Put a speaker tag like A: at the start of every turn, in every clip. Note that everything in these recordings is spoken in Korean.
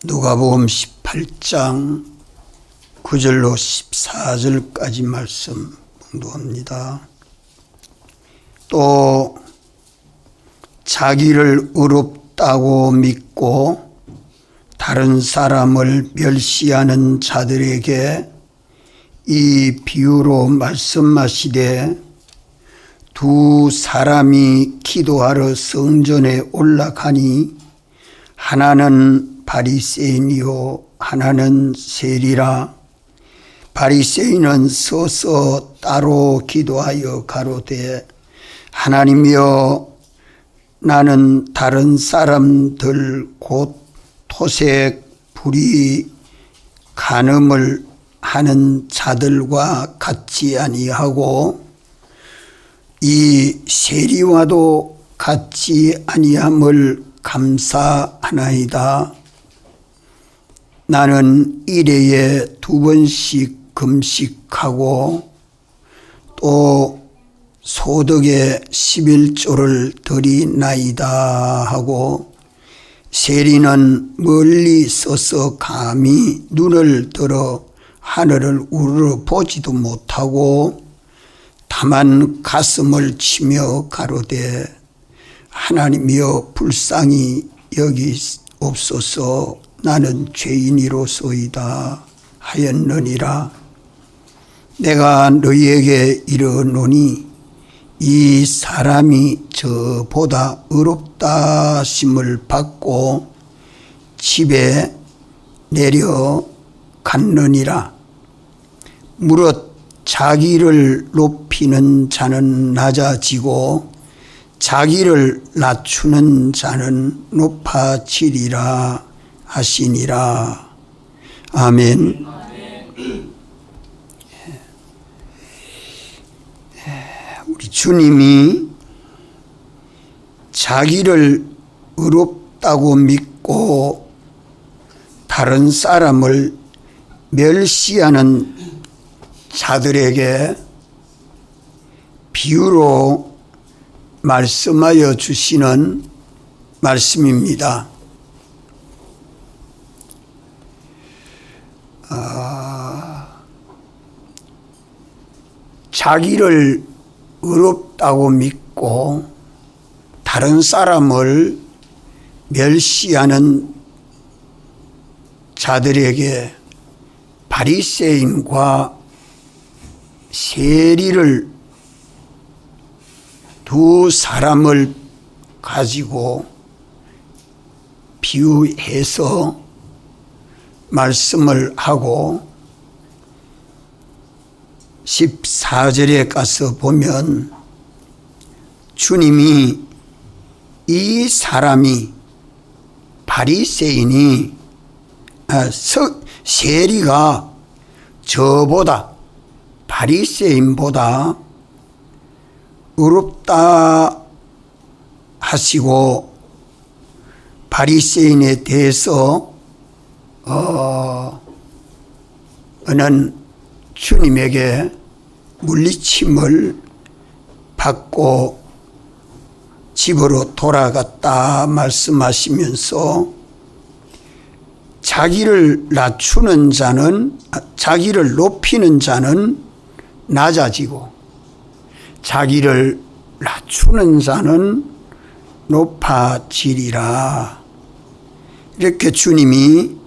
A: 누가복음 18장 9절로 14절까지 말씀 봉독합니다. 또 자기를 의롭다고 믿고 다른 사람을 멸시하는 자들에게 이 비유로 말씀하시되, 두 사람이 기도하러 성전에 올라가니 하나는 바리새인이요 하나는 세리라. 바리새인은 서서 따로 기도하여 가로되, 하나님이여, 나는 다른 사람들 곧 토색, 불의, 간음을 하는 자들과 같지 아니하고 이 세리와도 같지 아니함을 감사하나이다. 나는 일회에 2번씩 금식하고 또 소득의 11조를 드리나이다 하고, 세리는 멀리 서서 감히 눈을 들어 하늘을 우러러 보지도 못하고 다만 가슴을 치며 가로되, 하나님이여 불쌍히 여기옵소서. 나는 죄인이로소이다 하였느니라. 내가 너희에게 이르노니 이 사람이 저보다 의롭다 심을 받고 집에 내려갔느니라. 무릇 자기를 높이는 자는 낮아지고 자기를 낮추는 자는 높아지리라 하시니라. 아멘. 우리 주님이 자기를 의롭다고 믿고 다른 사람을 멸시하는 자들에게 비유로 말씀하여 주시는 말씀입니다. 자기를 의롭다고 믿고 다른 사람을 멸시하는 자들에게 바리새인과 세리를, 두 사람을 가지고 비유해서 말씀을 하고, 14절에 가서 보면 주님이 이 사람이 바리새인이 세리가 저보다, 바리새인보다 의롭다 하시고 바리새인에 대해서 는 주님에게 물리침을 받고 집으로 돌아갔다 말씀하시면서, 자기를 낮추는 자는, 자기를 높이는 자는 낮아지고 자기를 낮추는 자는 높아지리라, 이렇게 주님이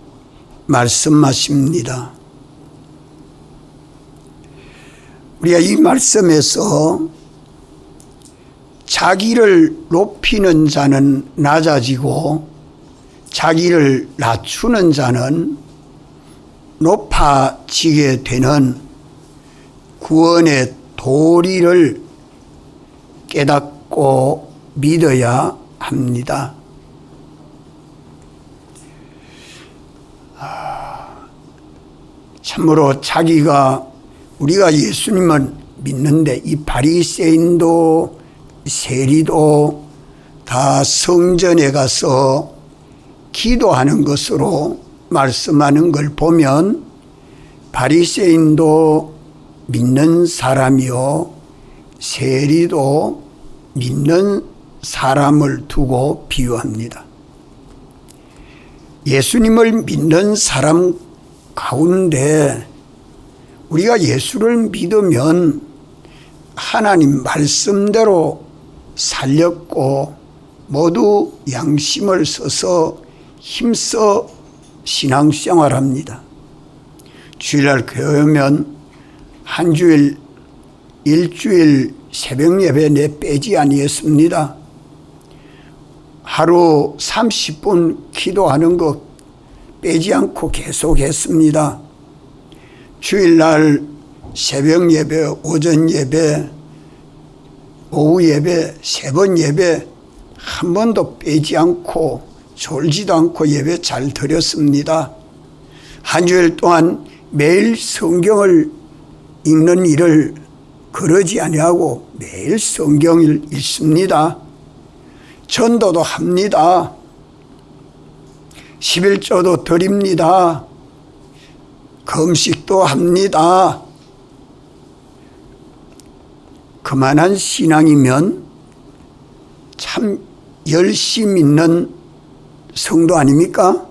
A: 말씀하십니다. 우리가 이 말씀에서 자기를 높이는 자는 낮아지고 자기를 낮추는 자는 높아지게 되는 구원의 도리를 깨닫고 믿어야 합니다. 참으로 우리가 예수님을 믿는데 이 바리새인도 세리도 다 성전에 가서 기도하는 것으로 말씀하는 걸 보면, 바리새인도 믿는 사람이요 세리도 믿는 사람을 두고 비유합니다. 예수님을 믿는 사람 가운데 우리가 예수를 믿으면 하나님 말씀대로 살렸고 모두 양심을 써서 힘써 신앙생활합니다. 주일날 교회 오면 한 주일, 일주일 새벽 예배 내 빼지 아니했습니다. 하루 30분 기도하는 것 빼지 않고 계속했습니다. 주일날 새벽 예배, 오전 예배, 오후 예배, 3번 예배 한 번도 빼지 않고 졸지도 않고 예배 잘 드렸습니다. 한 주일 동안 매일 성경을 읽는 일을 그러지 아니하고 매일 성경을 읽습니다. 전도도 합니다. 11조도 드립니다. 금식도 합니다. 그만한 신앙이면 참 열심히 믿는 성도 아닙니까?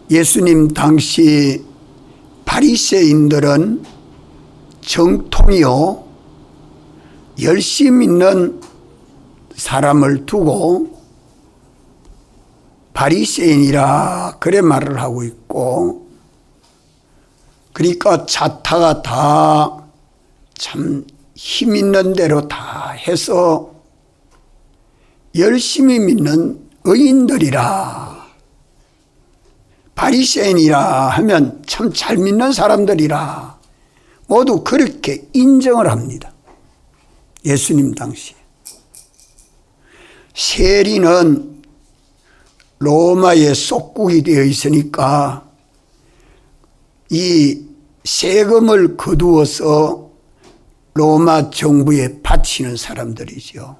A: 예수님 당시 바리새인들은 정통이요 열심히 믿는 사람을 두고 바리새인이라 그래 말을 하고 있고, 그러니까 자타가 다 참 힘 있는 대로 다 해서 열심히 믿는 의인들이라, 바리새인이라 하면 참 잘 믿는 사람들이라 모두 그렇게 인정을 합니다. 예수님 당시에. 세리는 로마의 속국이 되어 있으니까 이 세금을 거두어서 로마 정부에 바치는 사람들이죠.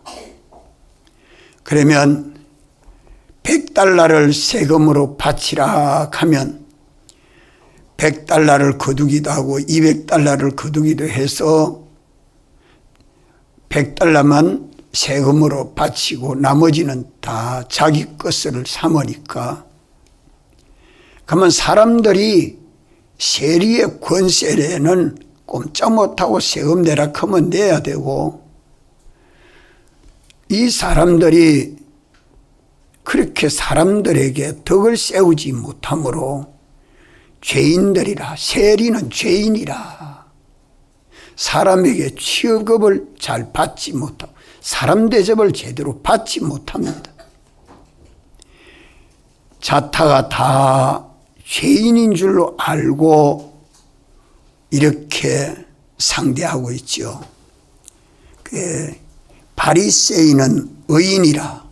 A: 그러면 100달러를 세금으로 바치라 하면 100달러를 거두기도 하고 200달러를 거두기도 해서 100달러만 세금으로 바치고 나머지는 다 자기 것을 삼으니까, 그러면 사람들이 세리의 권세에는 꼼짝 못하고 세금 내라 하면 내야 되고, 이 사람들이 그렇게 사람들에게 덕을 세우지 못하므로 죄인들이라, 세리는 죄인이라, 사람에게 취급을 잘 받지 못하고 사람 대접을 제대로 받지 못합니다. 자타가 다 죄인인 줄로 알고 이렇게 상대하고 있죠. 바리새인은 의인이라,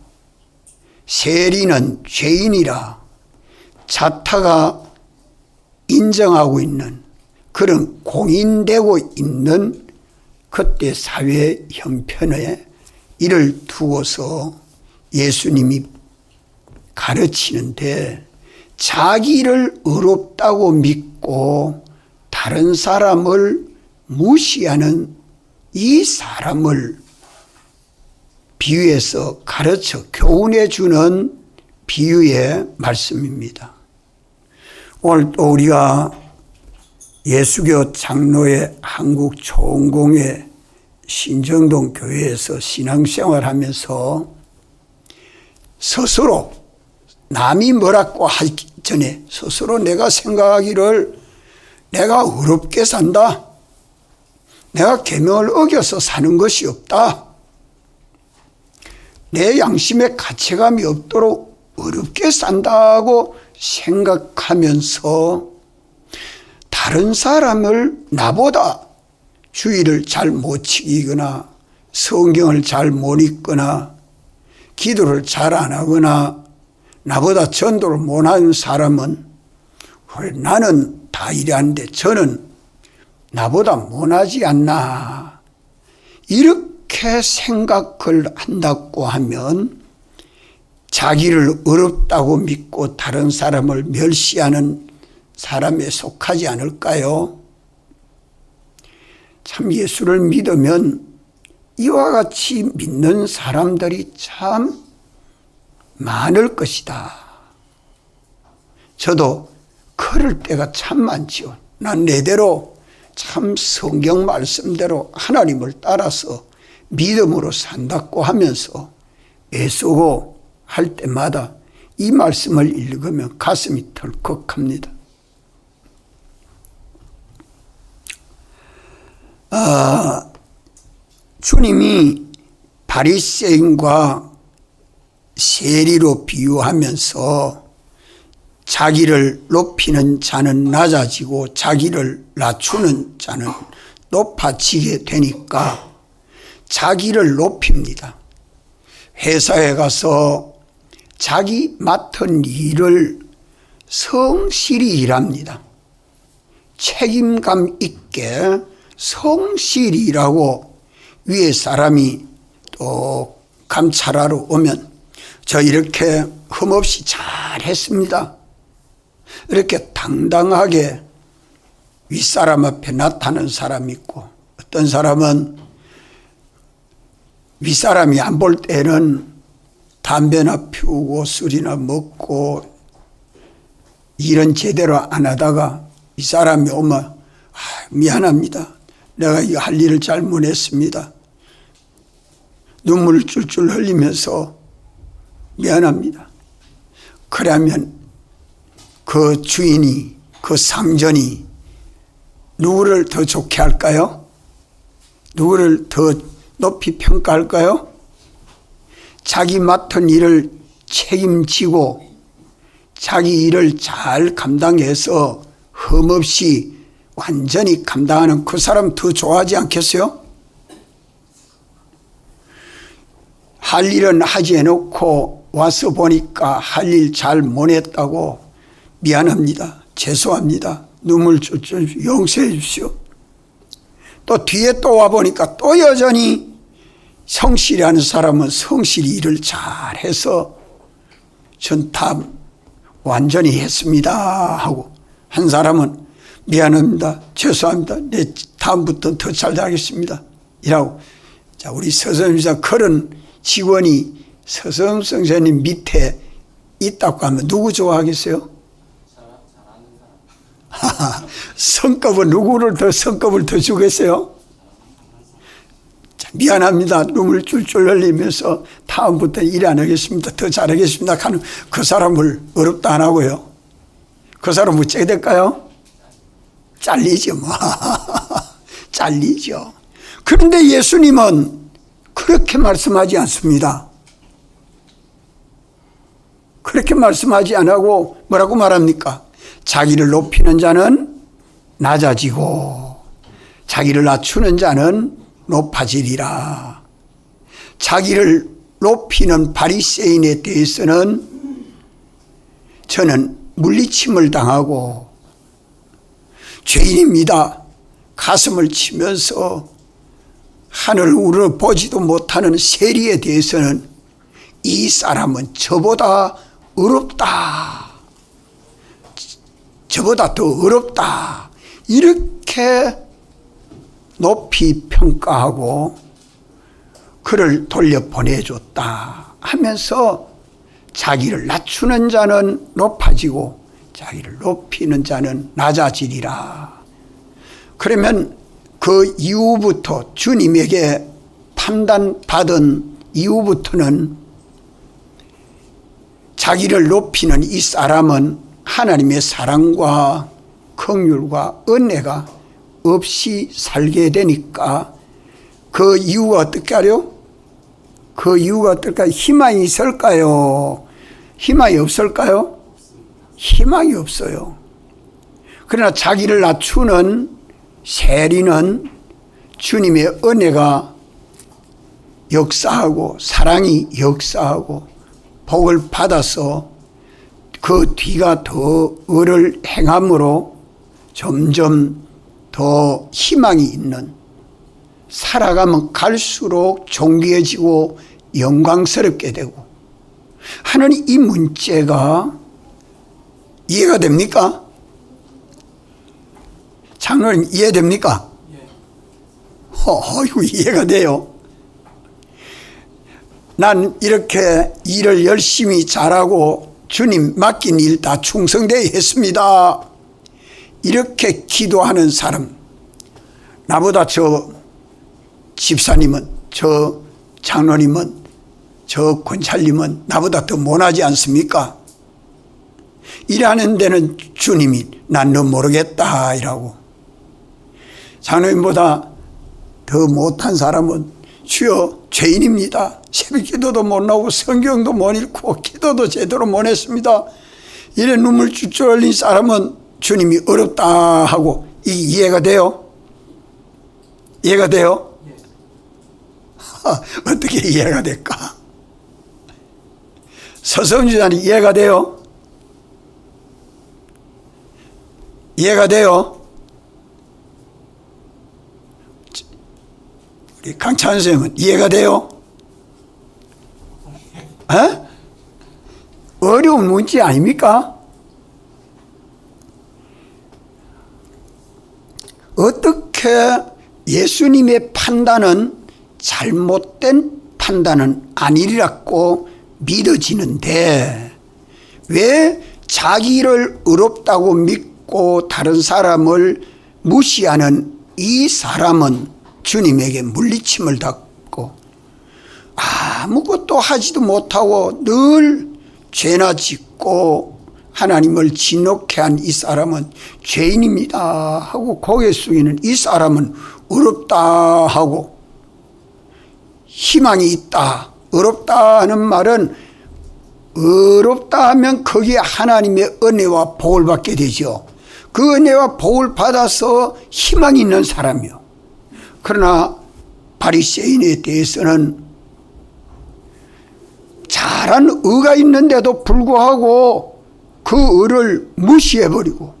A: 세리는 죄인이라 자타가 인정하고 있는 그런 공인되고 있는 그때 사회 형편에 이를 두고서 예수님이 가르치는데, 자기를 의롭다고 믿고 다른 사람을 무시하는 이 사람을 비유해서 가르쳐 교훈해 주는 비유의 말씀입니다. 오늘 또 우리가 예수교 장로회 한국총공회 신정동 교회에서 신앙생활하면서 스스로 남이 뭐라고 하기 전에 스스로 내가 생각하기를 내가 어렵게 산다, 내가 계명을 어겨서 사는 것이 없다, 내 양심에 가치감이 없도록 어렵게 산다고 생각하면서 다른 사람을 나보다 주의를 잘 못 지키거나 성경을 잘 못 읽거나 기도를 잘 안 하거나 나보다 전도를 못하는 사람은 나는 다 이래하는데 저는 나보다 못하지 않나, 이렇게 생각을 한다고 하면 자기를 어렵다고 믿고 다른 사람을 멸시하는 사람에 속하지 않을까요? 참 예수를 믿으면 이와 같이 믿는 사람들이 참 많을 것이다. 저도 그럴 때가 참 많지요. 난 내대로 참 성경 말씀대로 하나님을 따라서 믿음으로 산다고 하면서 애쓰고 할 때마다 이 말씀을 읽으면 가슴이 덜컥합니다. 주님이 바리새인과 세리로 비유하면서 자기를 높이는 자는 낮아지고 자기를 낮추는 자는 높아지게 되니까 자기를 높입니다. 회사에 가서 자기 맡은 일을 성실히 일합니다. 책임감 있게 성실히 일하고 위에 사람이 또 감찰하러 오면 저 이렇게 흠없이 잘했습니다. 이렇게 당당하게 윗사람 앞에 나타나는 사람이 있고, 어떤 사람은 윗사람이 안 볼 때는 담배나 피우고 술이나 먹고 일은 제대로 안 하다가 윗사람이 오면 미안합니다. 내가 이 할 일을 잘못했습니다. 눈물을 줄줄 흘리면서 미안합니다. 그러면 그 주인이, 그 상전이 누구를 더 좋게 할까요? 누구를 더 높이 평가할까요? 자기 맡은 일을 책임지고 자기 일을 잘 감당해서 흠없이 완전히 감당하는 그 사람 더 좋아하지 않겠어요? 할 일은 하지 해놓고 와서 보니까 할 일 잘 못했다고 미안합니다. 죄송합니다. 눈물 줄줄 용서해 주십시오. 또 뒤에 또 와보니까 또 여전히 성실히 하는 사람은 성실히 일을 잘해서 전 다 완전히 했습니다 하고, 한 사람은 미안합니다. 죄송합니다. 네, 다음부터 더 잘 하겠습니다. 이라고. 자, 우리 서성임사 그런 직원이 서성 선생님 밑에 있다고 하면 누구 좋아하겠어요? 성급은 누구를 더 성급을 더 주겠어요? 자, 미안합니다. 눈물 줄줄 흘리면서 다음부터 일 안 하겠습니다. 더 잘하겠습니다. 하는 그 사람을 어렵다 안 하고요. 그 사람 어찌게 될까요? 잘리죠 뭐. 잘리죠. 그런데 예수님은 그렇게 말씀하지 않습니다. 그렇게 말씀하지 안 하고 뭐라고 말합니까? 자기를 높이는 자는 낮아지고 자기를 낮추는 자는 높아지리라. 자기를 높이는 바리새인에 대해서는 저는 물리침을 당하고 죄인입니다. 가슴을 치면서 하늘을 우러보지도 못하는 세리에 대해서는 이 사람은 저보다 어렵다. 저보다 더 어렵다. 이렇게 높이 평가하고 그를 돌려보내줬다 하면서 자기를 낮추는 자는 높아지고 자기를 높이는 자는 낮아지리라. 그러면 그 이후부터 주님에게 판단받은 이후부터는 자기를 높이는 이 사람은 하나님의 사랑과 긍휼과 은혜가 없이 살게 되니까 그 이유가 어떻게 하려? 그 이유가 어떨까요? 희망이 있을까요? 희망이 없을까요? 희망이 없어요. 그러나 자기를 낮추는 세리는 주님의 은혜가 역사하고 사랑이 역사하고 복을 받아서 그 뒤가 더 의를 행함으로 점점 더 희망이 있는, 살아가면 갈수록 존귀해지고 영광스럽게 되고 하는 이 문제가 이해가 됩니까? 장로님 이해됩니까? 이거 이해가 돼요. 난 이렇게 일을 열심히 잘하고 주님 맡긴 일 다 충성되어 했습니다. 이렇게 기도하는 사람, 나보다 저 집사님은, 저 장로님은, 저 권찰님은 나보다 더 못하지 않습니까? 일하는 데는 주님이 난 너 모르겠다 이라고. 장로님보다 더 못한 사람은 주여 죄인입니다. 새벽 기도도 못 나오고 성경도 못 읽고 기도도 제대로 못 했습니다. 이래 눈물 줄줄 흘린 사람은 주님이 어렵다 하고. 이해가 돼요? 이해가 돼요? 어떻게 이해가 될까? 서성주자는 이해가 돼요? 이해가 돼요? 우리 강찬 선생님은 이해가 돼요? 어려운 문제 아닙니까? 어떻게 예수님의 판단은 잘못된 판단은 아니라고 믿어지는데 왜 자기를 의롭다고 믿고 다른 사람을 무시하는 이 사람은 주님에게 물리침을 받고 아무것도 하지도 못하고 늘 죄나 짓고 하나님을 진노케 한 이 사람은 죄인입니다 하고 고개 숙이는 이 사람은 의롭다 하고 희망이 있다. 의롭다 하는 말은 의롭다 하면 거기에 하나님의 은혜와 복을 받게 되죠. 그 은혜와 복을 받아서 희망이 있는 사람이요. 그러나 바리새인에 대해서는 잘한 의가 있는데도 불구하고 그 의를 무시해버리고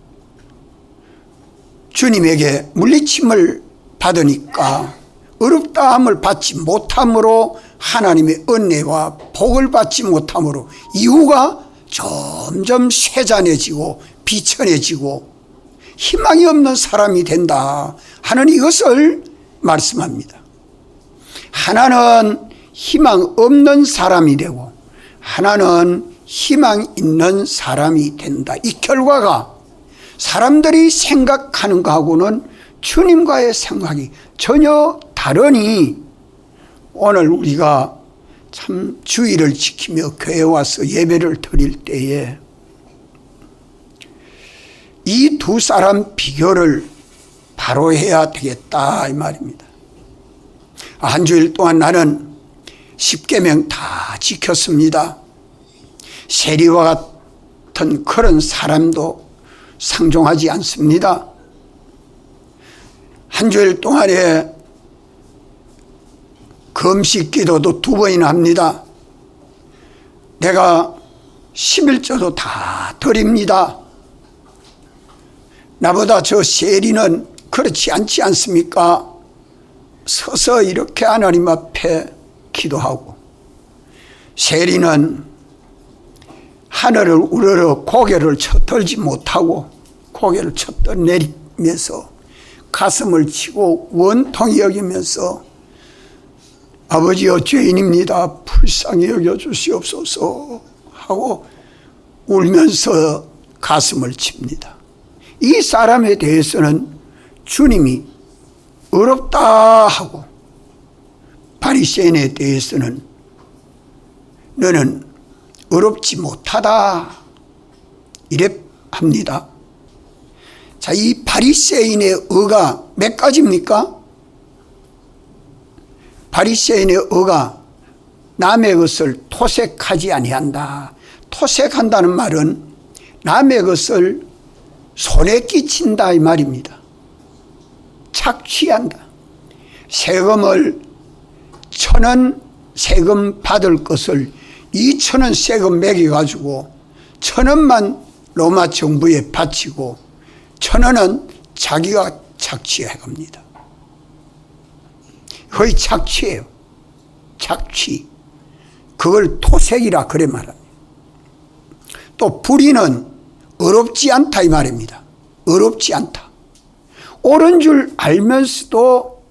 A: 주님에게 물리침을 받으니까 의롭다함을 받지 못함으로 하나님의 은혜와 복을 받지 못함으로 이후가 점점 쇠잔해지고 비천해지고 희망이 없는 사람이 된다 하는 이것을 말씀합니다. 하나는 희망 없는 사람이 되고 하나는 희망 있는 사람이 된다. 이 결과가 사람들이 생각하는 것하고는 주님과의 생각이 전혀 다르니 오늘 우리가 참 주의를 지키며 교회에 와서 예배를 드릴 때에 이 두 사람 비교를 바로 해야 되겠다 이 말입니다. 한 주일 동안 나는 10계명 다 지켰습니다. 세리와 같은 그런 사람도 상종하지 않습니다. 한 주일 동안에 금식 기도도 2번이나 합니다. 내가 11조도 다 드립니다. 나보다 저 세리는 그렇지 않지 않습니까? 서서 이렇게 하나님 앞에 기도하고 세리는 하늘을 우러러 고개를 쳐들지 못하고 고개를 쳐들내리면서 가슴을 치고 원통이 여기면서 아버지여 죄인입니다. 불쌍히 여겨주시옵소서 하고 울면서 가슴을 칩니다. 이 사람에 대해서는 주님이 의롭다 하고 바리새인에 대해서는 너는 의롭지 못하다 이래 합니다. 자, 이 바리새인의 의가 몇 가지입니까? 바리새인의 의가 남의 것을 토색하지 아니한다. 토색한다는 말은 남의 것을 손에 끼친다 이 말입니다. 착취한다. 세금을 1,000원 세금 받을 것을 2,000원 세금 매겨가지고 1,000원만 로마 정부에 바치고 1,000원은 자기가 착취해갑니다. 거의 착취예요. 착취. 그걸 토색이라 그래 말합니다. 또 불의는 의롭지 않다 이 말입니다. 의롭지 않다. 옳은 줄 알면서도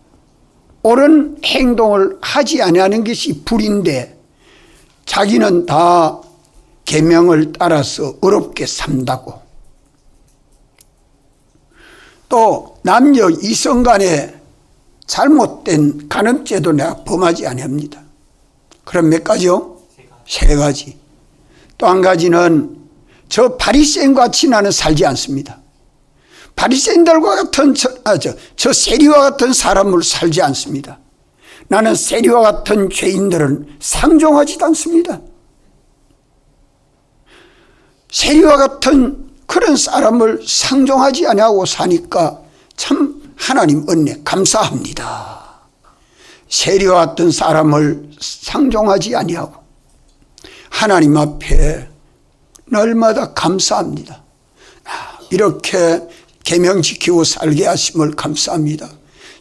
A: 옳은 행동을 하지 아니하는 것이 불인데 자기는 다 계명을 따라서 어렵게 산다고. 또 남녀 이성 간에 잘못된 간음죄도 내가 범하지 아니합니다. 그럼 몇 가지요? 세 가지. 또 한 가지는 저 바리새인과 같이 나는 살지 않습니다. 바리새인들과 같은 저 세리와 같은 사람으로 살지 않습니다. 나는 세리와 같은 죄인들은 상종하지도 않습니다. 세리와 같은 그런 사람을 상종하지 아니하고 사니까 참 하나님 은혜 감사합니다. 세리와 같은 사람을 상종하지 아니하고 하나님 앞에 날마다 감사합니다. 이렇게 계명 지키고 살게 하심을 감사합니다.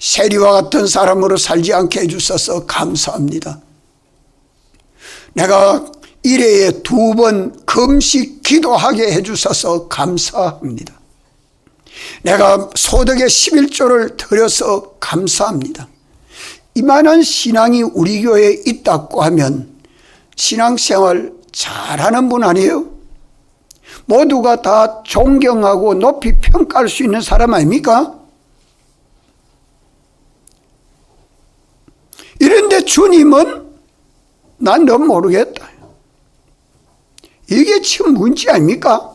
A: 세리와 같은 사람으로 살지 않게 해주셔서 감사합니다. 내가 1회에 2번 금식 기도하게 해주셔서 감사합니다. 내가 소득의 11조를 드려서 감사합니다. 이만한 신앙이 우리 교회에 있다고 하면 신앙생활 잘하는 분 아니에요? 모두가 다 존경하고 높이 평가할 수 있는 사람 아닙니까? 이런데 주님은 난 너 모르겠다. 이게 지금 문제 아닙니까?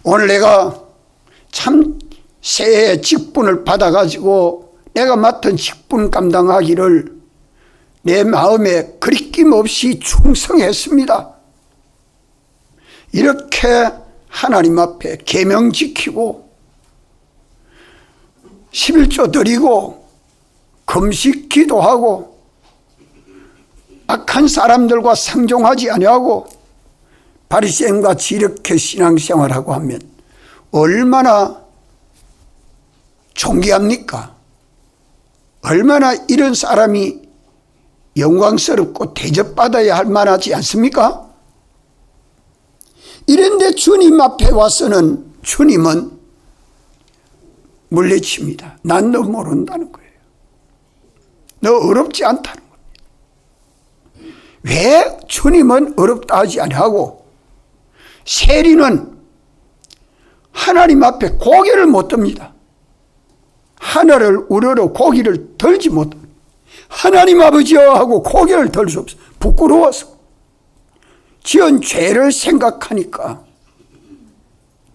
A: 오늘 내가 참 새해 직분을 받아가지고 내가 맡은 직분 감당하기를 내 마음에 그리낌 없이 충성했습니다. 이렇게 하나님 앞에 계명 지키고 11조 드리고 금식 기도하고 악한 사람들과 상종하지 아니하고 바리새인같이 이렇게 신앙생활하고 하면 얼마나 존귀합니까? 얼마나 이런 사람이 영광스럽고 대접받아야 할 만하지 않습니까? 이런데 주님 앞에 와서는 주님은 물리칩니다. 난 너 모른다는 거예요. 너 어렵지 않다는 겁니다. 왜 주님은 어렵다 하지 아니하고 세리는 하나님 앞에 고개를 못 듭니다. 하늘을 우러러 고개를 들지 못합니다. 하나님 아버지여 하고 고개를 들 수 없어요. 부끄러워서. 지은 죄를 생각하니까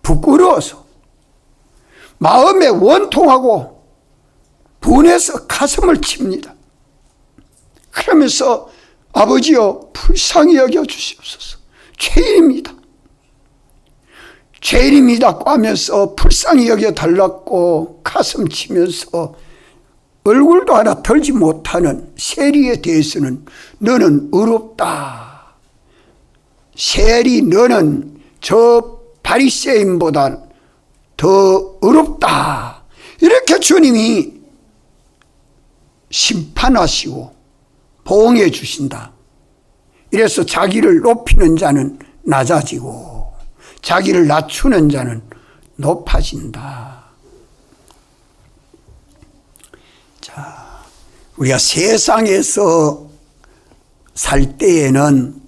A: 부끄러워서 마음에 원통하고 분해서 가슴을 칩니다. 그러면서 아버지여 불쌍히 여겨 주시옵소서. 죄인입니다. 죄인입니다고 하면서 불쌍히 여겨 달라고 가슴 치면서 얼굴도 하나 덜지 못하는 세리에 대해서는 너는 의롭다. 세리 너는 저 바리새인보다 더 의롭다. 이렇게 주님이 심판하시고 보응해 주신다. 이래서 자기를 높이는 자는 낮아지고 자기를 낮추는 자는 높아진다. 자, 우리가 세상에서 살 때에는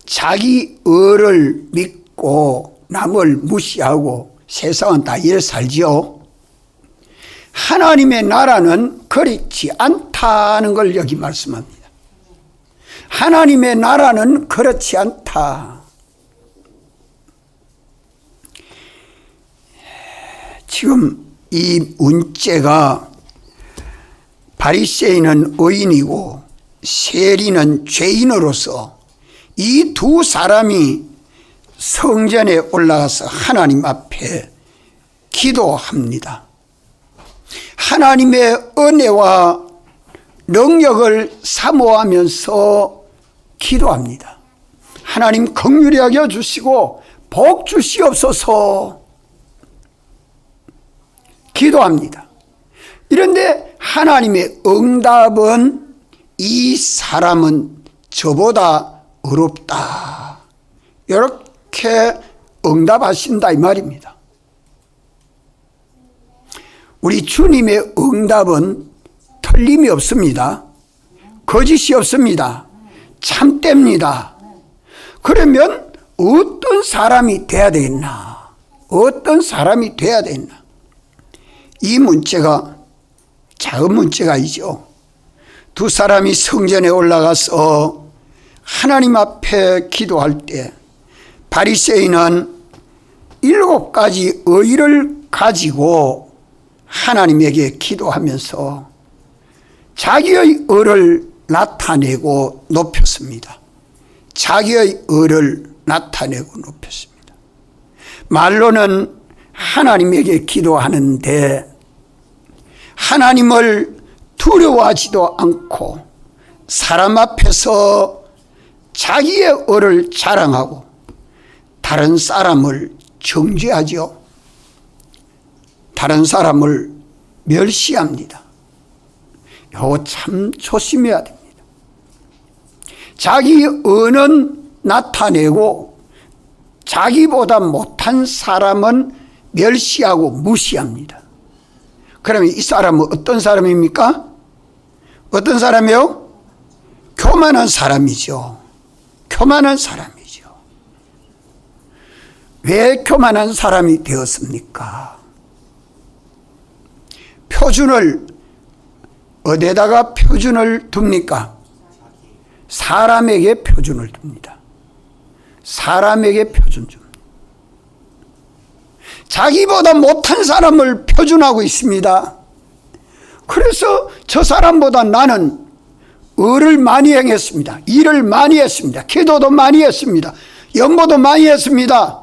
A: 자기 의를 믿고 남을 무시하고 세상은 다 이래 살지요. 하나님의 나라는 그렇지 않다는 걸 여기 말씀합니다. 하나님의 나라는 그렇지 않다. 지금 이 문제가 바리새인은 의인이고 세리는 죄인으로서 이 두 사람이 성전에 올라가서 하나님 앞에 기도합니다. 하나님의 은혜와 능력을 사모하면서 기도합니다. 하나님 긍휼히 여겨 주시고 복 주시옵소서 기도합니다. 그런데 하나님의 응답은 이 사람은 저보다 어렵다. 이렇게 응답하신다 이 말입니다. 우리 주님의 응답은 틀림이 없습니다. 거짓이 없습니다. 참됩니다. 그러면 어떤 사람이 돼야 되겠나? 어떤 사람이 돼야 되겠나? 이 문제가 작은 문제가 아니죠. 두 사람이 성전에 올라가서 하나님 앞에 기도할 때 바리새인은 7가지 의를 가지고 하나님에게 기도하면서 자기의 의를 나타내고 높였습니다. 자기의 의를 나타내고 높였습니다. 말로는 하나님에게 기도하는데 하나님을 두려워하지도 않고 사람 앞에서 자기의 의를 자랑하고 다른 사람을 정죄하죠. 다른 사람을 멸시합니다. 이거 참 조심해야 됩니다. 자기 의는 나타내고 자기보다 못한 사람은 멸시하고 무시합니다. 그러면 이 사람은 어떤 사람입니까? 어떤 사람이요? 교만한 사람이죠. 교만한 사람이죠. 왜 교만한 사람이 되었습니까? 표준을 어디에다가 표준을 둡니까? 사람에게 표준을 둡니다. 사람에게 표준 줍니다. 자기보다 못한 사람을 표준하고 있습니다. 그래서 저 사람보다 나는 의를 많이 행했습니다. 일을 많이 했습니다. 기도도 많이 했습니다. 연보도 많이 했습니다.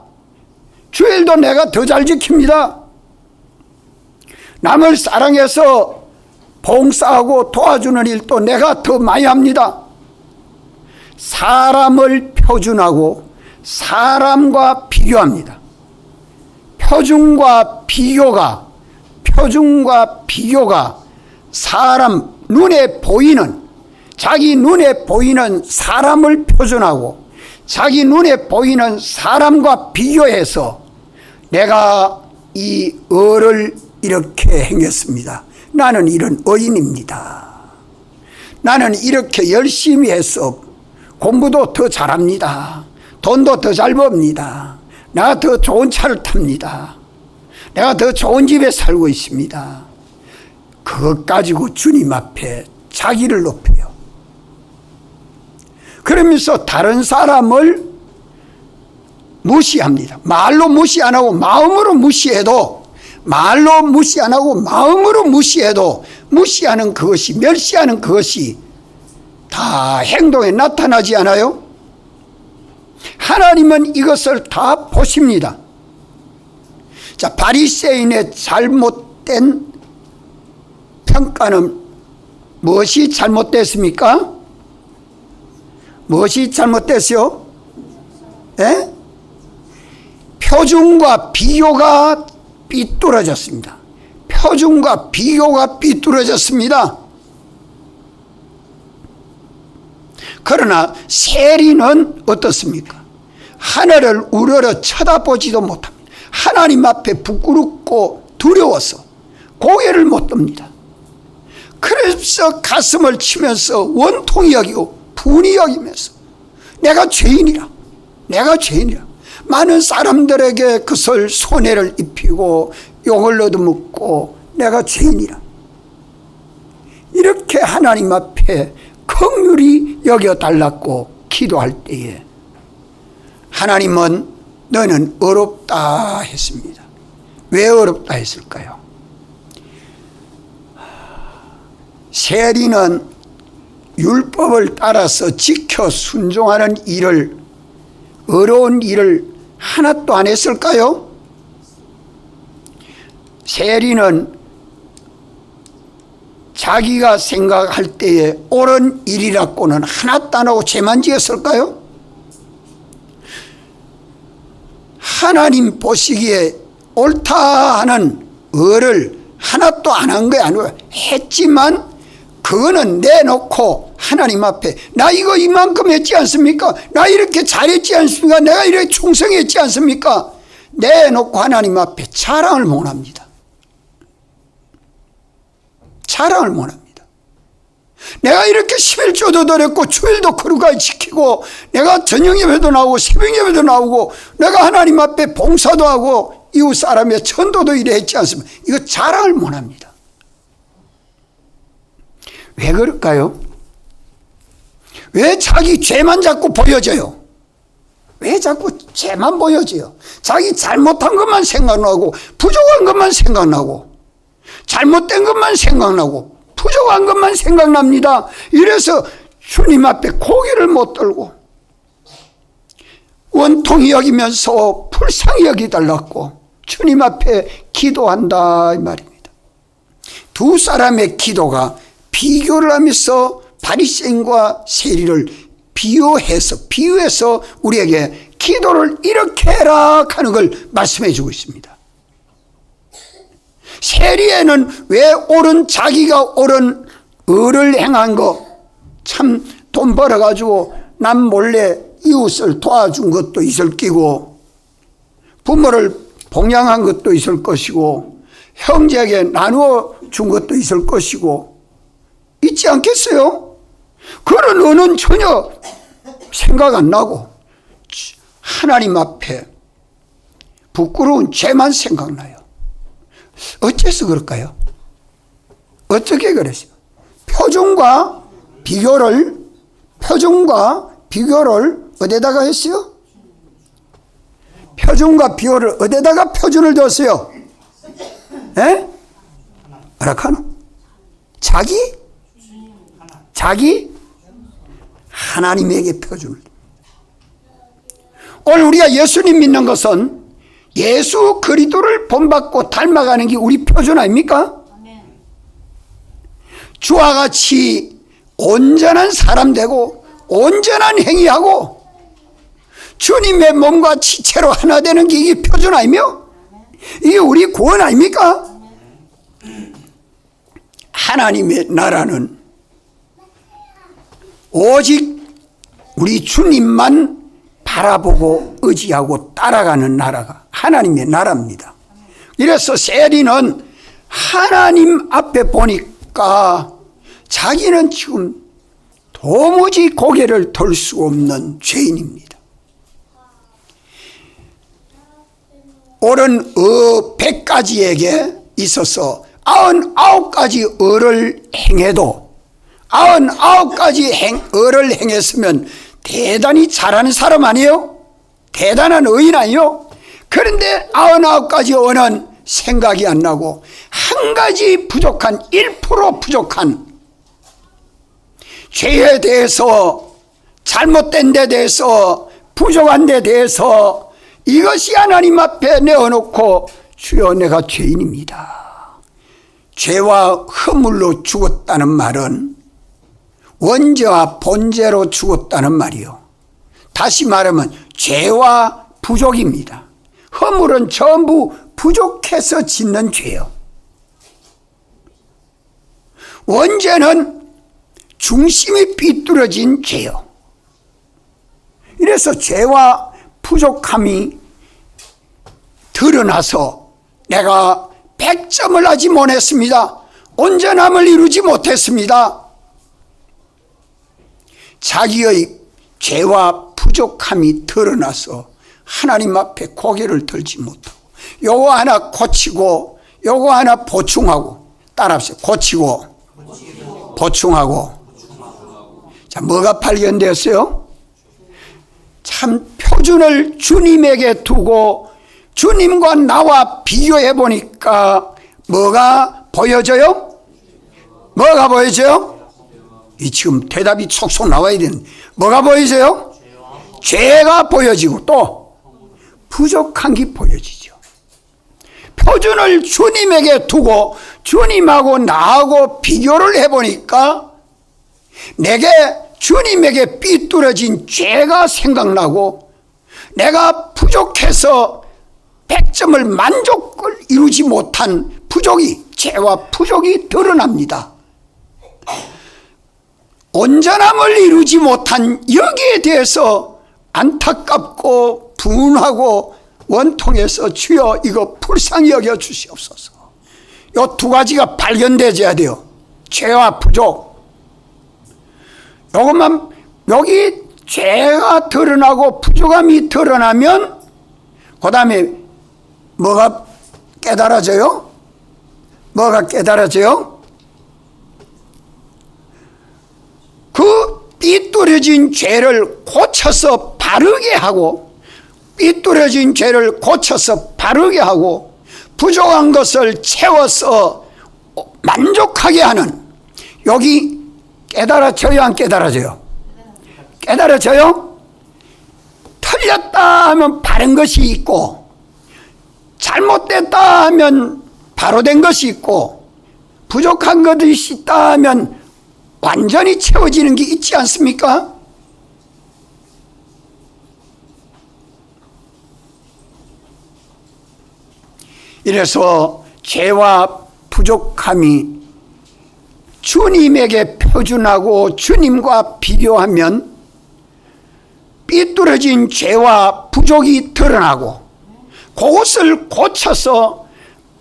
A: 주일도 내가 더 잘 지킵니다. 남을 사랑해서 봉사하고 도와주는 일도 내가 더 많이 합니다. 사람을 표준하고 사람과 비교합니다. 표준과 비교가 사람 눈에 보이는, 자기 눈에 보이는 사람을 표준하고 자기 눈에 보이는 사람과 비교해서 내가 이 의를 이렇게 행했습니다. 나는 이런 의인입니다. 나는 이렇게 열심히 해서 공부도 더 잘합니다. 돈도 더 잘 법니다. 내가 더 좋은 차를 탑니다. 내가 더 좋은 집에 살고 있습니다. 그것 가지고 주님 앞에 자기를 높여요. 그러면서 다른 사람을 무시합니다. 말로 무시 안 하고 마음으로 무시해도, 말로 무시 안 하고 마음으로 무시해도 무시하는 그것이, 멸시하는 그것이 다 행동에 나타나지 않아요? 하나님은 이것을 다 보십니다. 자, 바리새인의 잘못된 평가는 무엇이 잘못됐습니까? 무엇이 잘못됐어요? 예? 표준과 비교가 삐뚤어졌습니다. 표준과 비교가 삐뚤어졌습니다. 그러나 세리는 어떻습니까? 하늘을 우러러 쳐다보지도 못합니다. 하나님 앞에 부끄럽고 두려워서 고개를 못 듭니다. 그래서 가슴을 치면서 원통이 여기고 분이 여기면서 내가 죄인이라, 내가 죄인이라, 많은 사람들에게 그것을 손해를 입히고 욕을 얻어먹고 내가 죄인이라, 이렇게 하나님 앞에 긍휼히 여겨달라고 기도할 때에 하나님은 너는 어렵다 했습니다. 왜 어렵다 했을까요? 세리는 율법을 따라서 지켜 순종하는 일을, 어려운 일을 하나도 안 했을까요? 세리는 자기가 생각할 때에 옳은 일이라고는 하나도 안 하고 죄만 지었을까요? 하나님 보시기에 옳다 하는 의를 하나도 안 한 게 아니고 했지만 그거는 내놓고 하나님 앞에 나 이거 이만큼 했지 않습니까? 나 이렇게 잘했지 않습니까? 내가 이렇게 충성했지 않습니까? 내놓고 하나님 앞에 자랑을 못합니다. 자랑을 못합니다. 내가 이렇게 11조도 드렸고 주일도 거룩하게 지키고 내가 저녁 예배도 나오고 새벽 예배도 나오고 내가 하나님 앞에 봉사도 하고 이웃 사람의 전도도 이래 했지 않습니까? 이거 자랑을 못합니다. 왜 그럴까요? 왜 자기 죄만 자꾸 보여져요? 왜 자꾸 죄만 보여져요? 자기 잘못한 것만 생각나고 부족한 것만 생각나고 잘못된 것만 생각나고 부족한 것만 생각납니다. 이래서 주님 앞에 고개를 못 들고 원통이 여기면서 불쌍히 여기달라고 주님 앞에 기도한다 이 말입니다. 두 사람의 기도가 비교를 하면서 바리새인과 세리를 비유해서 우리에게 기도를 이렇게 해라 하는 걸 말씀해 주고 있습니다. 세리에는 왜 자기가 옳은 의를 행한 거, 참 돈 벌어가지고 남 몰래 이웃을 도와준 것도 있을 끼고 부모를 봉양한 것도 있을 것이고 형제에게 나누어 준 것도 있을 것이고 있지 않겠어요? 그런 의는 전혀 생각 안 나고 하나님 앞에 부끄러운 죄만 생각나요. 어째서 그럴까요? 어떻게 그랬어요? 표준과 비교를 어디다가 했어요? 표준과 비교를 어디다가 표준을 뒀어요? 에? 뭐라카노? 자기 하나님에게 표준을. 오늘 우리가 예수님 믿는 것은 예수 그리스도를 본받고 닮아가는 게 우리 표준 아닙니까? 주와 같이 온전한 사람 되고 온전한 행위하고 주님의 몸과 지체로 하나 되는 게 이게 표준 아니며 이게 우리 구원 아닙니까? 하나님의 나라는 오직 우리 주님만 바라보고 의지하고 따라가는 나라가 하나님의 나라입니다. 이래서 세리는 하나님 앞에 보니까 자기는 지금 도무지 고개를 들 수 없는 죄인입니다. 옳은 100가지에게 있어서 99가지 의를 행해도 99가지 의를 행했으면 대단히 잘하는 사람 아니에요? 대단한 의인 아니에요? 그런데 99가지 의는 생각이 안 나고 한 가지 부족한 1% 부족한 죄에 대해서 잘못된 데 대해서 부족한 데 대해서 이것이 하나님 앞에 내어놓고 주여 내가 죄인입니다. 죄와 허물로 죽었다는 말은 원죄와 본죄로 죽었다는 말이요. 다시 말하면 죄와 부족입니다. 허물은 전부 부족해서 짓는 죄요. 원죄는 중심이 삐뚤어진 죄요. 이래서 죄와 부족함이 드러나서 내가 100점을 하지 못했습니다. 온전함을 이루지 못했습니다. 자기의 죄와 부족함이 드러나서 하나님 앞에 고개를 들지 못하고 요거 하나 고치고 요거 하나 보충하고 따라합시다. 고치고 보충하고. 자, 뭐가 발견되었어요? 참 표준을 주님에게 두고 주님과 나와 비교해 보니까 뭐가 보여져요? 뭐가 보여져요? 이 지금 대답이 속속 나와야 되는데 뭐가 보여져요? 죄가 보여지고 또 부족한 게 보여지죠. 표준을 주님에게 두고 주님하고 나하고 비교를 해보니까 내게 주님에게 삐뚤어진 죄가 생각나고 내가 부족해서 100점을 만족을 이루지 못한 부족이 죄와 부족이 드러납니다. 온전함을 이루지 못한 여기에 대해서 안타깝고 분하고 원통해서 주여 이거 불쌍히 여겨 주시옵소서. 이 두 가지가 발견되어야 돼요. 죄와 부족. 요것만, 여기 죄가 드러나고 부족함이 드러나면 그 다음에 뭐가 깨달아져요? 뭐가 깨달아져요? 그 삐뚤어진 죄를 고쳐서 바르게 하고, 삐뚤어진 죄를 고쳐서 바르게 하고, 부족한 것을 채워서 만족하게 하는, 여기 깨달아져요, 안 깨달아져요? 깨달아져요? 틀렸다 하면 바른 것이 있고, 잘못됐다 하면 바로 된 것이 있고, 부족한 것이 있다 하면 완전히 채워지는 게 있지 않습니까? 이래서 죄와 부족함이 주님에게 표준하고 주님과 비교하면 삐뚤어진 죄와 부족이 드러나고, 그것을 고쳐서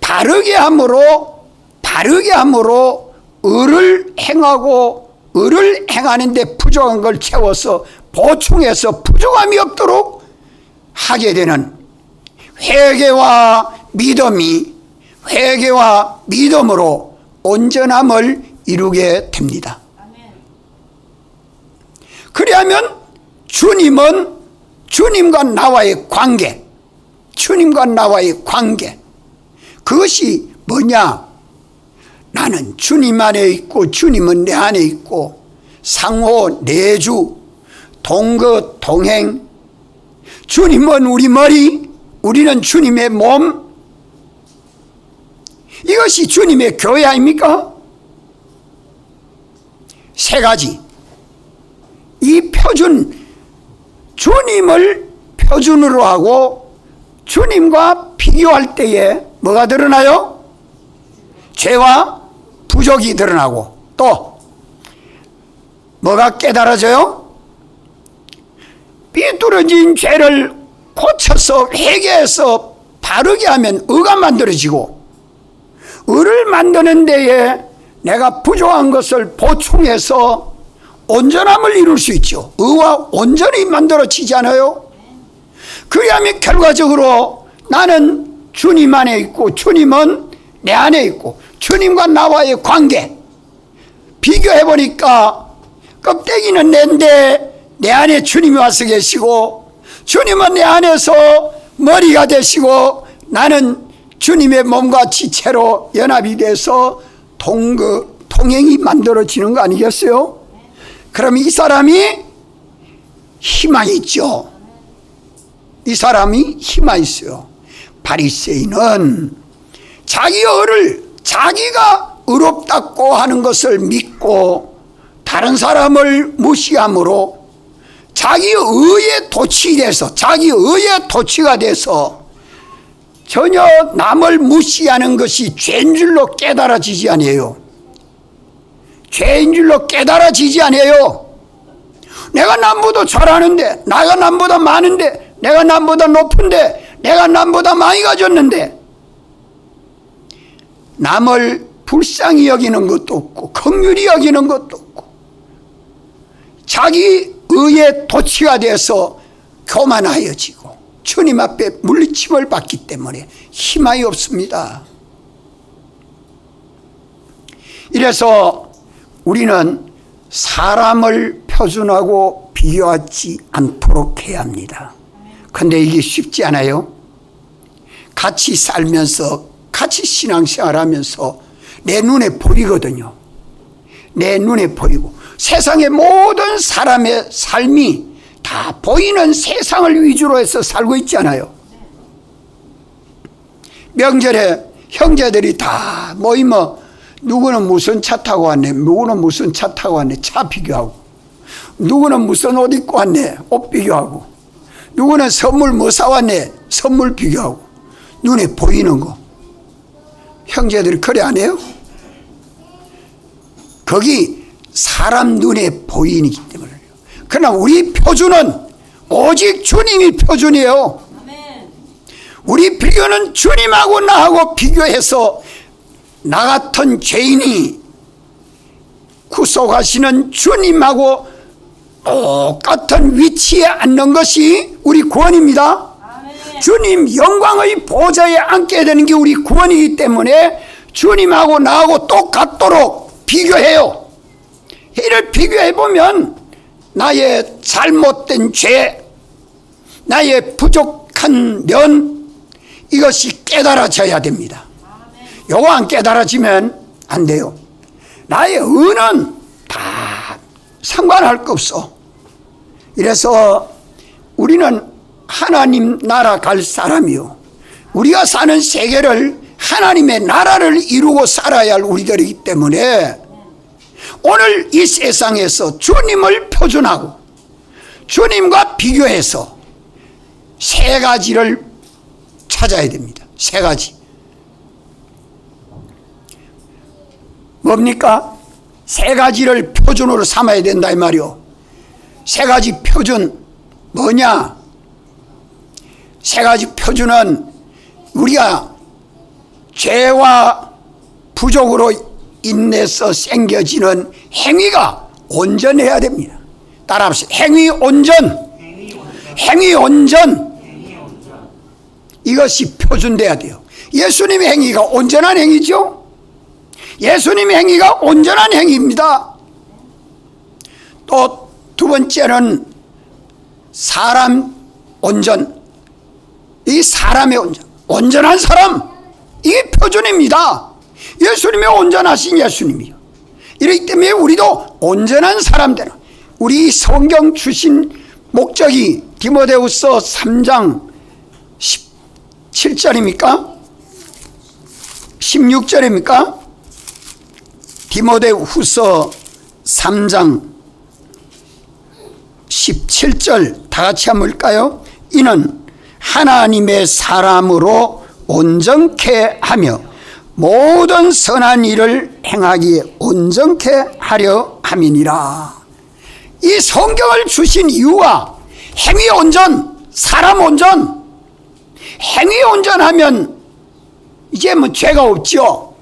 A: 바르게 함으로 의를 행하고, 의를 행하는데 부족한 걸 채워서 보충해서 부족함이 없도록 하게 되는 회개와 믿음으로 온전함을 이루게 됩니다. 그리하면 주님은 주님과 나와의 관계, 그것이 뭐냐? 나는 주님 안에 있고 주님은 내 안에 있고, 상호 내주, 동거 동행, 주님은 우리 머리, 우리는 주님의 몸, 이것이 주님의 교회 아닙니까? 세 가지. 이 표준, 주님을 표준으로 하고 주님과 비교할 때에 뭐가 드러나요? 죄와 부족이 드러나고, 또 뭐가 깨달아져요? 삐뚤어진 죄를 고쳐서 회개해서 바르게 하면 의가 만들어지고, 의를 만드는 데에 내가 부족한 것을 보충해서 온전함을 이룰 수 있죠. 의와 온전히 만들어지지 않아요? 그리하면 결과적으로 나는 주님 안에 있고 주님은 내 안에 있고, 주님과 나와의 관계 비교해보니까 껍데기는 내인데 내 안에 주님이 와서 계시고, 주님은 내 안에서 머리가 되시고, 나는 주님의 몸과 지체로 연합이 돼서 동행이 만들어지는 거 아니겠어요? 그럼 이 사람이 희망이 있죠. 이 사람이 희망이 있어요. 바리새인은 자기가 의롭다고 하는 것을 믿고 다른 사람을 무시함으로 자기 의에 도취가 돼서 전혀 남을 무시하는 것이 죄인 줄로 깨달아지지 않아요. 죄인 줄로 깨달아지지 않아요. 내가 남보다 잘하는데, 내가 남보다 많은데, 내가 남보다 높은데, 내가 남보다 많이 가졌는데, 남을 불쌍히 여기는 것도 없고 긍휼히 여기는 것도 없고, 자기 의에 도취가 돼서 교만하여지고 주님 앞에 물리침을 받기 때문에 희망이 없습니다. 이래서 우리는 사람을 표준하고 비교하지 않도록 해야 합니다. 그런데 이게 쉽지 않아요. 같이 살면서, 같이 신앙생활하면서 내 눈에 보이거든요. 내 눈에 보이고, 세상의 모든 사람의 삶이 다 보이는 세상을 위주로 해서 살고 있잖아요. 명절에 형제들이 다 모이면 누구는 무슨 차 타고 왔네, 누구는 무슨 차 타고 왔네, 차 비교하고, 누구는 무슨 옷 입고 왔네, 옷 비교하고, 누구는 선물 뭐 사왔네, 선물 비교하고, 눈에 보이는 거. 형제들이 그래 안 해요? 거기 사람 눈에 보이기 때문에. 그러나 우리 표준은 오직 주님이 표준이에요. 우리 비교는 주님하고 나하고 비교해서 나 같은 죄인이 구속하시는 주님하고 똑같은 위치에 앉는 것이 우리 구원입니다. 주님 영광의 보좌에 앉게 되는 게 우리 구원이기 때문에 주님하고 나하고 똑같도록 비교해요. 이를 비교해보면 나의 잘못된 죄, 나의 부족한 면, 이것이 깨달아져야 됩니다. 요거 안 깨달아지면 안 돼요. 나의 의는 다 상관할 거 없어. 이래서 우리는 하나님 나라 갈 사람이요, 우리가 사는 세계를 하나님의 나라를 이루고 살아야 할 우리들이기 때문에 오늘 이 세상에서 주님을 표준하고 주님과 비교해서 세 가지를 찾아야 됩니다. 세 가지. 뭡니까? 세 가지를 표준으로 삼아야 된다 이 말이요. 세 가지 표준 뭐냐? 세 가지 표준은 우리가 죄와 부족으로 인해서 생겨지는 행위가 온전해야 됩니다. 따라합시다. 행위 온전. 행위 온전. 이것이 표준돼야 돼요. 예수님의 행위가 온전한 행위죠. 예수님의 행위가 온전한 행위입니다. 또 두 번째는 사람 온전. 이 사람의 온전. 온전한 사람. 이게 표준입니다. 예수님이 온전하신 예수님이요. 이렇기 때문에 우리도 온전한 사람 되는, 우리 성경 주신 목적이 디모데후서 3장 17절입니까? 16절입니까? 디모데후서 3장 17절 다 같이 한번 볼까요? 이는 하나님의 사람으로 온전케 하며 모든 선한 일을 행하기에 온전케 하려 함이니라. 이 성경을 주신 이유가 행위 온전, 사람 온전. 행위 온전하면 이제 뭐 죄가 없죠.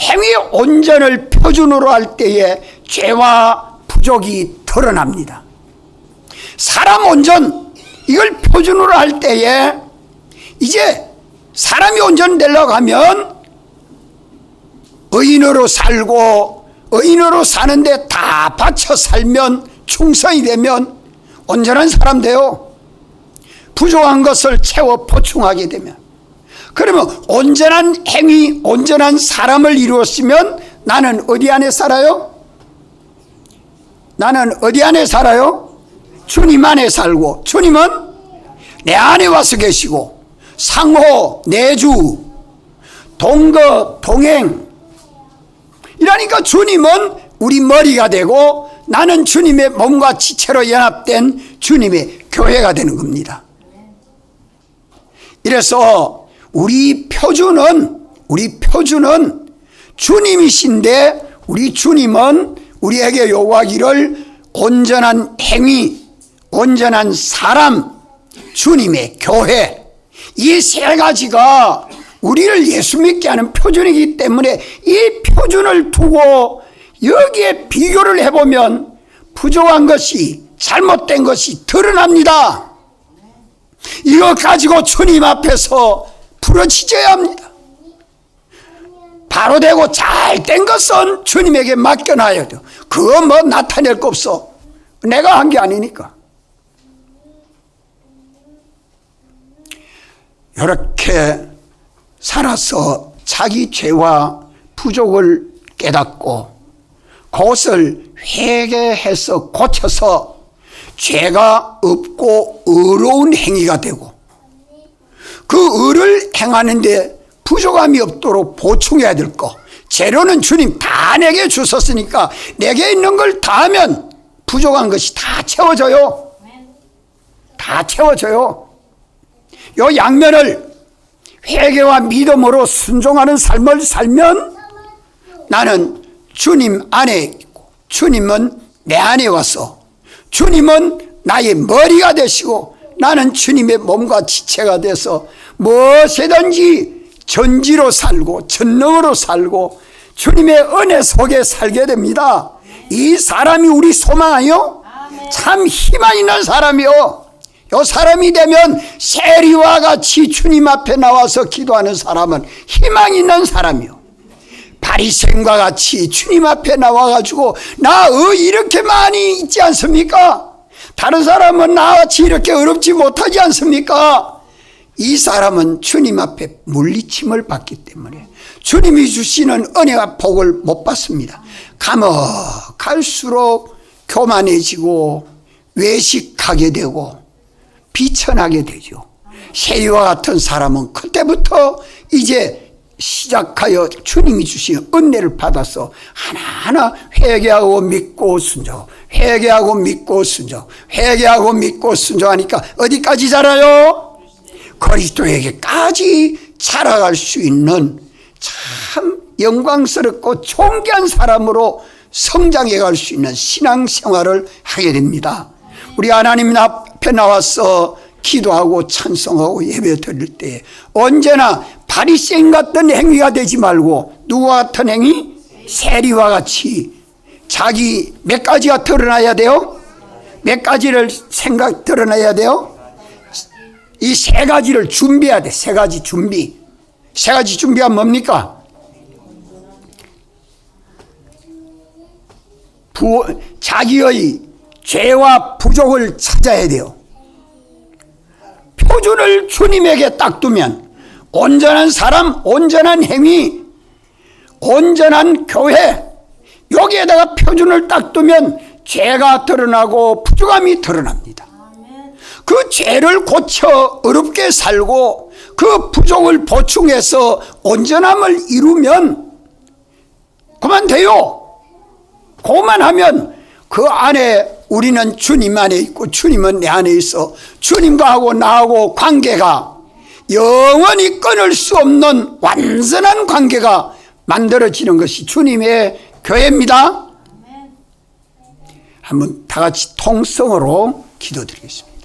A: 행위 온전을 표준으로 할 때에 죄와 부족이 드러납니다. 사람 온전, 이걸 표준으로 할 때에 이제 사람이 온전되려고 하면 의인으로 살고, 의인으로 사는데 다 바쳐 살면, 충성이 되면 온전한 사람 돼요. 부족한 것을 채워 보충하게 되면. 그러면 온전한 행위, 온전한 사람을 이루었으면 나는 어디 안에 살아요? 나는 어디 안에 살아요? 주님 안에 살고, 주님은 내 안에 와서 계시고, 상호, 내주, 동거, 동행. 이러니까 주님은 우리 머리가 되고 나는 주님의 몸과 지체로 연합된 주님의 교회가 되는 겁니다. 이래서 우리 표준은 주님이신데, 우리 주님은 우리에게 요구하기를 온전한 행위, 온전한 사람, 주님의 교회, 이 세 가지가 우리를 예수 믿게 하는 표준이기 때문에 이 표준을 두고 여기에 비교를 해보면 부족한 것이, 잘못된 것이 드러납니다. 이거 가지고 주님 앞에서 부러지져야 합니다. 바로 되고 잘 된 것은 주님에게 맡겨놔야 돼요. 그거 뭐 나타낼 거 없어. 내가 한 게 아니니까. 이렇게 살아서 자기 죄와 부족을 깨닫고 그것을 회개해서 고쳐서 죄가 없고 의로운 행위가 되고, 그 의를 행하는데 부족함이 없도록 보충해야 될 거, 재료는 주님 다 내게 주셨으니까 내게 있는 걸 다 하면 부족한 것이 다 채워져요. 다 채워져요. 요 양면을 회개와 믿음으로 순종하는 삶을 살면 나는 주님 안에 있고, 주님은 내 안에 와서 주님은 나의 머리가 되시고 나는 주님의 몸과 지체가 돼서 무엇이든지 전지로 살고 전능으로 살고 주님의 은혜 속에 살게 됩니다. 이 사람이 우리 소망이요? 참 희망 있는 사람이요. 요 사람이 되면 세리와 같이 주님 앞에 나와서 기도하는 사람은 희망 있는 사람이요. 바리새인과 같이 주님 앞에 나와가지고 나 이렇게 많이 있지 않습니까? 다른 사람은 나같이 이렇게 어렵지 못하지 않습니까? 이 사람은 주님 앞에 물리침을 받기 때문에 주님이 주시는 은혜와 복을 못 받습니다. 가면 갈수록 교만해지고 외식하게 되고 비천하게 되죠. 세리와 같은 사람은 그때부터 이제 시작하여 주님이 주신 은혜를 받아서 하나하나 회개하고 믿고 순종, 회개하고 믿고 순종, 회개하고 믿고 순종하니까 어디까지 자라요? 그리스도에게까지 자라갈 수 있는 참 영광스럽고 존귀한 사람으로 성장해 갈 수 있는 신앙생활을 하게 됩니다. 우리 하나님 앞에 나와서 기도하고 찬송하고 예배 드릴 때 언제나 바리새인 같은 행위가 되지 말고 누구와 같은 행위? 세리와 같이 자기 몇 가지가 드러나야 돼요? 몇 가지를 드러나야 돼요? 이 세 가지를 준비해야 돼. 세 가지 준비. 세 가지 준비가 뭡니까? 자기의 죄와 부족을 찾아야 돼요. 표준을 주님에게 딱 두면 온전한 사람, 온전한 행위, 온전한 교회, 여기에다가 표준을 딱 두면 죄가 드러나고 부족함이 드러납니다. 그 죄를 고쳐 어렵게 살고 그 부족을 보충해서 온전함을 이루면 그만 돼요. 그만 하면 그 안에 우리는 주님 안에 있고 주님은 내 안에 있어 주님과 하고 나하고 관계가 영원히 끊을 수 없는 완전한 관계가 만들어지는 것이 주님의 교회입니다. 한번 다 같이 통성으로 기도드리겠습니다.